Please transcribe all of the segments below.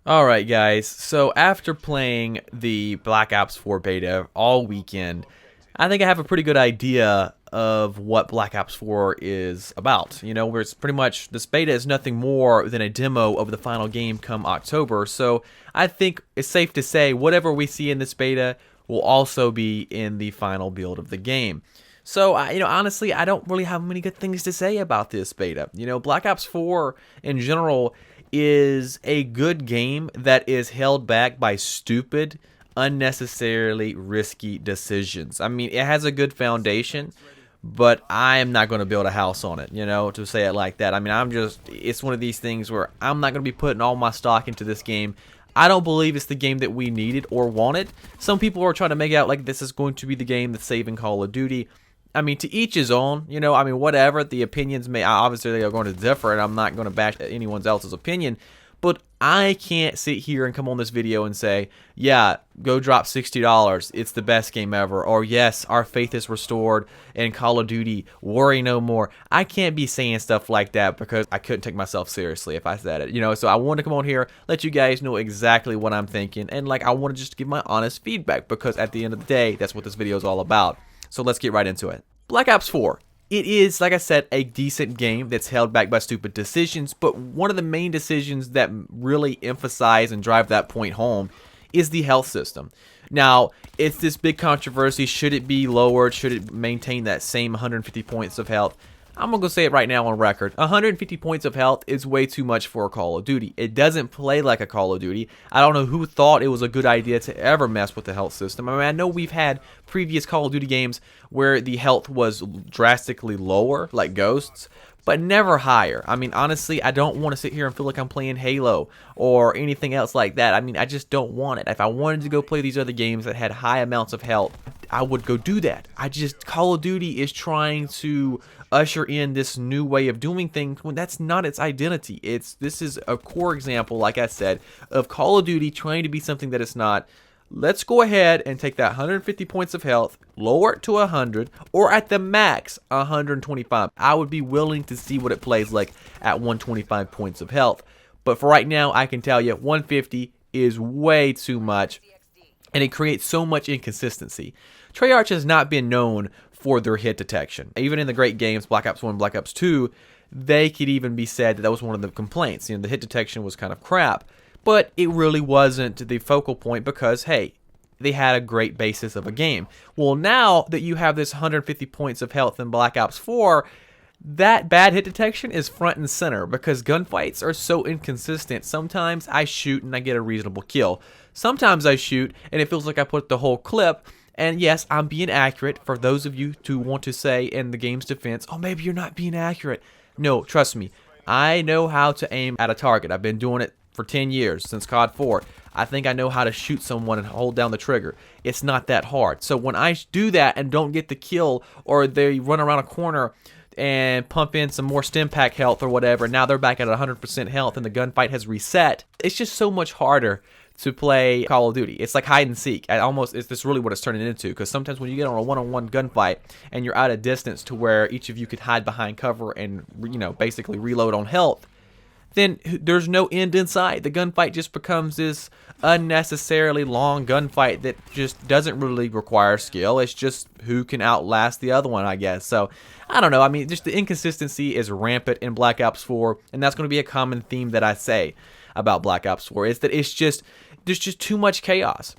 Alright guys, so after playing the Black Ops 4 beta all weekend, I think I have a pretty good idea of what Black Ops 4 is about. You know, where it's pretty much, this beta is nothing more than a demo of the final game come October, so I think it's safe to say whatever we see in this beta will also be in the final build of the game. So, honestly, I don't really have many good things to say about this beta. You know, Black Ops 4 in general is a good game that is held back by stupid, unnecessarily risky decisions. I mean, it has a good foundation, but I am not going to build a house on it, to say it like that. I mean, it's one of these things where I'm not going to be putting all my stock into this game. I don't believe it's the game that we needed or wanted. Some people are trying to make out like this is going to be the game that's saving Call of Duty. I mean, to each his own, whatever. The opinions may, obviously they are going to differ, and I'm not going to bash anyone else's opinion, but I can't sit here and come on this video and say, yeah, go drop $60, it's the best game ever, or yes, our faith is restored in Call of Duty, worry no more. I can't be saying stuff like that because I couldn't take myself seriously if I said it, so I wanted to come on here, let you guys know exactly what I'm thinking, and I want to just give my honest feedback, because at the end of the day, that's what this video is all about. So let's get right into it. Black Ops 4. It is, like I said, a decent game that's held back by stupid decisions, but one of the main decisions that really emphasize and drive that point home is the health system. Now, it's this big controversy. Should it be lowered? Should it maintain that same 150 points of health? I'm going to say it right now on record. 150 points of health is way too much for a Call of Duty. It doesn't play like a Call of Duty. I don't know who thought it was a good idea to ever mess with the health system. I mean, I know we've had previous Call of Duty games where the health was drastically lower, like Ghosts, but never higher. I mean, honestly, I don't want to sit here and feel like I'm playing Halo or anything else like that. I mean, I just don't want it. If I wanted to go play these other games that had high amounts of health, I would go do that. Call of Duty is trying to usher in this new way of doing things when that's not its identity. This is a core example, like I said, of Call of Duty trying to be something that it's not. Let's go ahead and take that 150 points of health, lower it to 100, or at the max 125. I would be willing to see what it plays like at 125 points of health. But for right now, I can tell you 150 is way too much, and it creates so much inconsistency. Treyarch has not been known for their hit detection. Even in the great games, Black Ops 1, Black Ops 2, they could even be said that was one of the complaints. The hit detection was kind of crap. But it really wasn't the focal point because, hey, they had a great basis of a game. Well, now that you have this 150 points of health in Black Ops 4, that bad hit detection is front and center because gunfights are so inconsistent. Sometimes I shoot and I get a reasonable kill. Sometimes I shoot and it feels like I put the whole clip. And yes, I'm being accurate. For those of you who want to say in the game's defense, oh, maybe you're not being accurate. No, trust me. I know how to aim at a target. I've been doing it for 10 years, since COD 4. I think I know how to shoot someone and hold down the trigger. It's not that hard. So when I do that and don't get the kill, or they run around a corner and pump in some more stim pack health or whatever, now they're back at 100% health and the gunfight has reset, it's just so much harder to play Call of Duty. It's like hide and seek. It's this really what it's turning into, because sometimes when you get on a one-on-one gunfight and you're at a distance to where each of you could hide behind cover and basically reload on health, then there's no end in sight. The gunfight just becomes this unnecessarily long gunfight that just doesn't really require skill. It's just who can outlast the other one, I guess. So, I don't know. I mean, just the inconsistency is rampant in Black Ops 4, and that's going to be a common theme that I say about Black Ops 4, is that there's just too much chaos.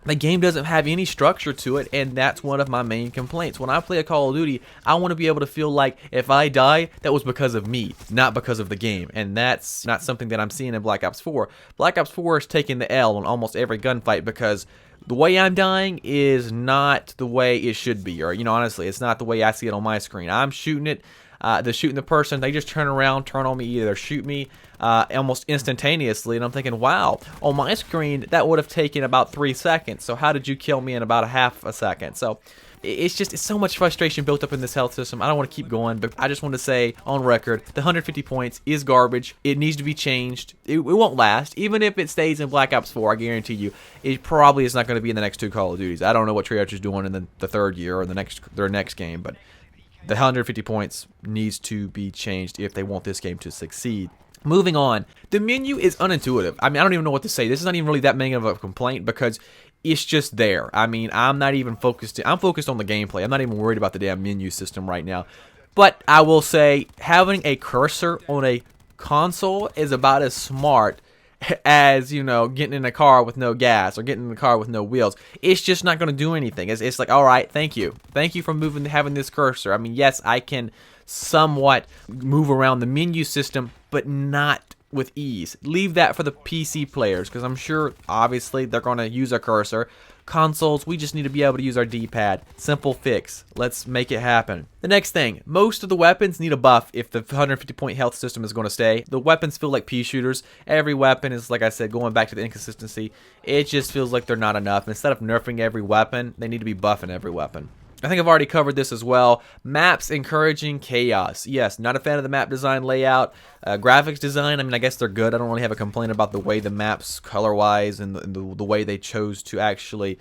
The game doesn't have any structure to it, and that's one of my main complaints. When I play a Call of Duty, I want to be able to feel like if I die, that was because of me, not because of the game, and that's not something that I'm seeing in Black Ops 4. Black Ops 4 is taking the L on almost every gunfight because the way I'm dying is not the way it should be, or, honestly, it's not the way I see it on my screen. I'm shooting it. They're shooting the person, they just turn around, turn on me, either shoot me almost instantaneously, and I'm thinking, wow, on my screen, that would have taken about 3 seconds, so how did you kill me in about a half a second? So, it's so much frustration built up in this health system. I don't want to keep going, but I just want to say on record, the 150 points is garbage. It needs to be changed. It won't last. Even if it stays in Black Ops 4, I guarantee you, it probably is not going to be in the next 2 Call of Duties. I don't know what Treyarch is doing in the third year or their next game, but the 150 points needs to be changed if they want this game to succeed. Moving on, the menu is unintuitive. I mean, I don't even know what to say. This is not even really that big of a complaint because it's just there. I mean, I'm not even focused. I'm focused on the gameplay. I'm not even worried about the damn menu system right now. But I will say, having a cursor on a console is about as smart as, you know, getting in a car with no gas or getting in a car with no wheels. It's just not going to do anything. It's like, all right, thank you for having this cursor. I mean, yes, I can somewhat move around the menu system, but not with ease. Leave that for the PC players, because I'm sure obviously they're going to use a cursor. Consoles, we just need to be able to use our D-pad. Simple fix. Let's make it happen. The next thing, most of the weapons need a buff if the 150 point health system is going to stay. The weapons feel like pea shooters. Every weapon is, like I said, going back to the inconsistency. It just feels like they're not enough. Instead of nerfing every weapon, they need to be buffing every weapon. I think I've already covered this as well. Maps encouraging chaos. Yes, not a fan of the map design layout. Graphics design, I mean, I guess they're good. I don't really have a complaint about the way the maps, color-wise, and the way they chose to actually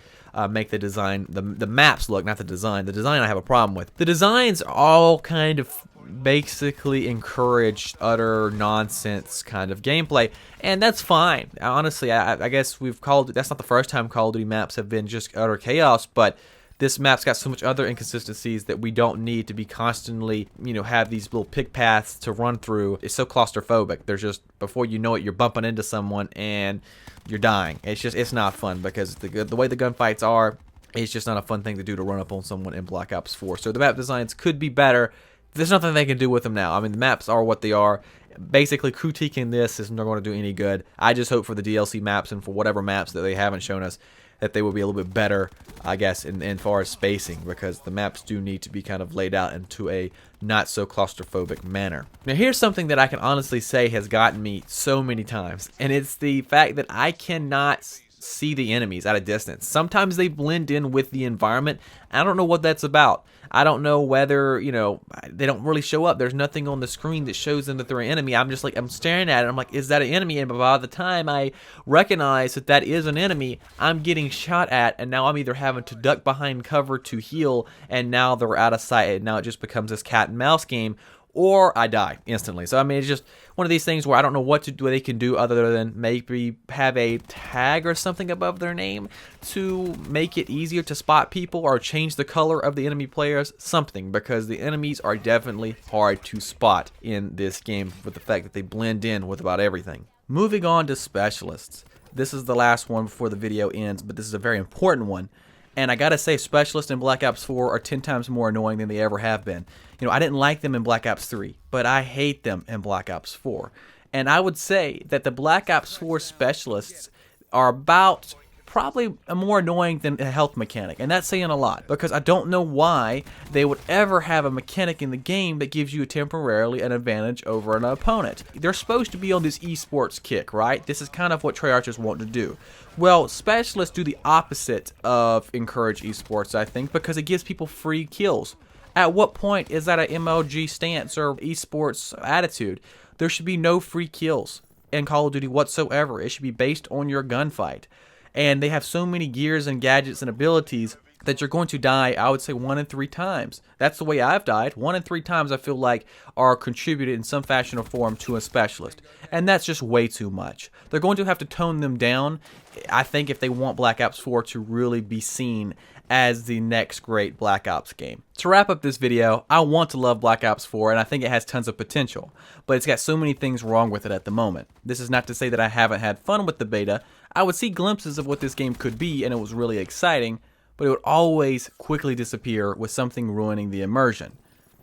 make the design, the maps look, not the design. The design I have a problem with. The designs all kind of basically encourage utter nonsense kind of gameplay, and that's fine. Honestly, I guess we've called it, that's not the first time Call of Duty maps have been just utter chaos, but this map's got so much other inconsistencies that we don't need to be constantly, you know, have these little pick paths to run through. It's so claustrophobic. There's just, before you know it, you're bumping into someone and you're dying. It's not fun because the way the gunfights are, it's just not a fun thing to do, to run up on someone in Black Ops 4. So the map designs could be better. There's nothing they can do with them now. I mean, the maps are what they are. Basically, critiquing this isn't going to do any good. I just hope for the DLC maps and for whatever maps that they haven't shown us, that they will be a little bit better, I guess, in far as spacing, because the maps do need to be kind of laid out into a not so claustrophobic manner. Now, here's something that I can honestly say has gotten me so many times, and it's the fact that I cannot see the enemies at a distance. Sometimes they blend in with the environment. I don't know what that's about. I don't know whether, you know, they don't really show up. There's nothing on the screen that shows them that they're an enemy. I'm just like, I'm staring at it. I'm like, is that an enemy? And by the time I recognize that that is an enemy, I'm getting shot at, and now I'm either having to duck behind cover to heal, and now they're out of sight, and now it just becomes this cat and mouse game, or I die instantly. So, I mean, it's just one of these things where I don't know what they can do other than maybe have a tag or something above their name to make it easier to spot people, or change the color of the enemy players, something, because the enemies are definitely hard to spot in this game with the fact that they blend in with about everything. Moving on to specialists. This is the last one before the video ends, but this is a very important one. And I gotta say, specialists in Black Ops 4 are 10 times more annoying than they ever have been. You know, I didn't like them in Black Ops 3, but I hate them in Black Ops 4. And I would say that the Black Ops 4 specialists are about probably more annoying than a health mechanic. And that's saying a lot, because I don't know why they would ever have a mechanic in the game that gives you temporarily an advantage over an opponent. They're supposed to be on this esports kick, right? This is kind of what Treyarch want to do. Well, specialists do the opposite of encourage esports, I think, because it gives people free kills. At what point is that an MLG stance or esports attitude? There should be no free kills in Call of Duty whatsoever. It should be based on your gunfight. And they have so many gears and gadgets and abilities that you're going to die, I would say, 1 in 3 times. That's the way I've died. 1 in 3 times I feel like are contributed in some fashion or form to a specialist. And that's just way too much. They're going to have to tone them down, I think, if they want Black Ops 4 to really be seen as the next great Black Ops game. To wrap up this video, I want to love Black Ops 4, and I think it has tons of potential, but it's got so many things wrong with it at the moment. This is not to say that I haven't had fun with the beta. I would see glimpses of what this game could be, and it was really exciting, but it would always quickly disappear with something ruining the immersion.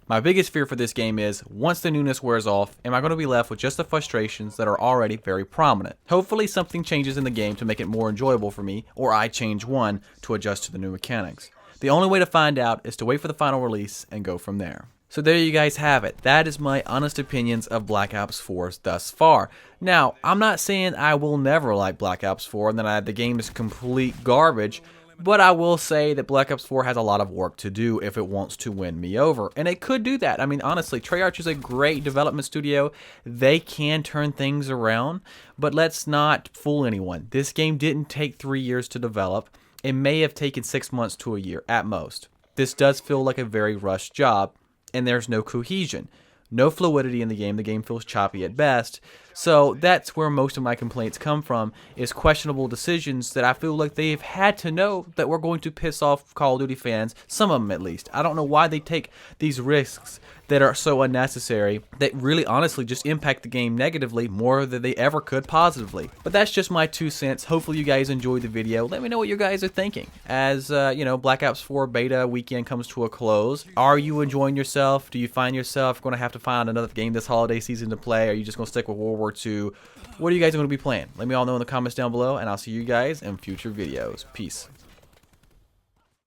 My biggest fear for this game is, once the newness wears off, am I going to be left with just the frustrations that are already very prominent? Hopefully something changes in the game to make it more enjoyable for me, or I change one to adjust to the new mechanics. The only way to find out is to wait for the final release and go from there. So there you guys have it. That is my honest opinions of Black Ops 4 thus far. Now, I'm not saying I will never like Black Ops 4 and that the game is complete garbage, but I will say that Black Ops 4 has a lot of work to do if it wants to win me over. And it could do that. I mean, honestly, Treyarch is a great development studio. They can turn things around, but let's not fool anyone. This game didn't take 3 years to develop. It may have taken 6 months to a year at most. This does feel like a very rushed job, and there's no cohesion. No fluidity in the game. The game feels choppy at best. So that's where most of my complaints come from, is questionable decisions that I feel like they've had to know that we're going to piss off Call of Duty fans, some of them at least. I don't know why they take these risks that are so unnecessary, that really honestly just impact the game negatively more than they ever could positively. But that's just my 2 cents. Hopefully you guys enjoyed the video. Let me know what you guys are thinking as Black Ops 4 beta weekend comes to a close. Are you enjoying yourself? Do you find yourself going to have to find another game this holiday season to play? Are you just going to stick with World War II? What are you guys going to be playing? Let me all know in the comments down below, and I'll see you guys in future videos. Peace.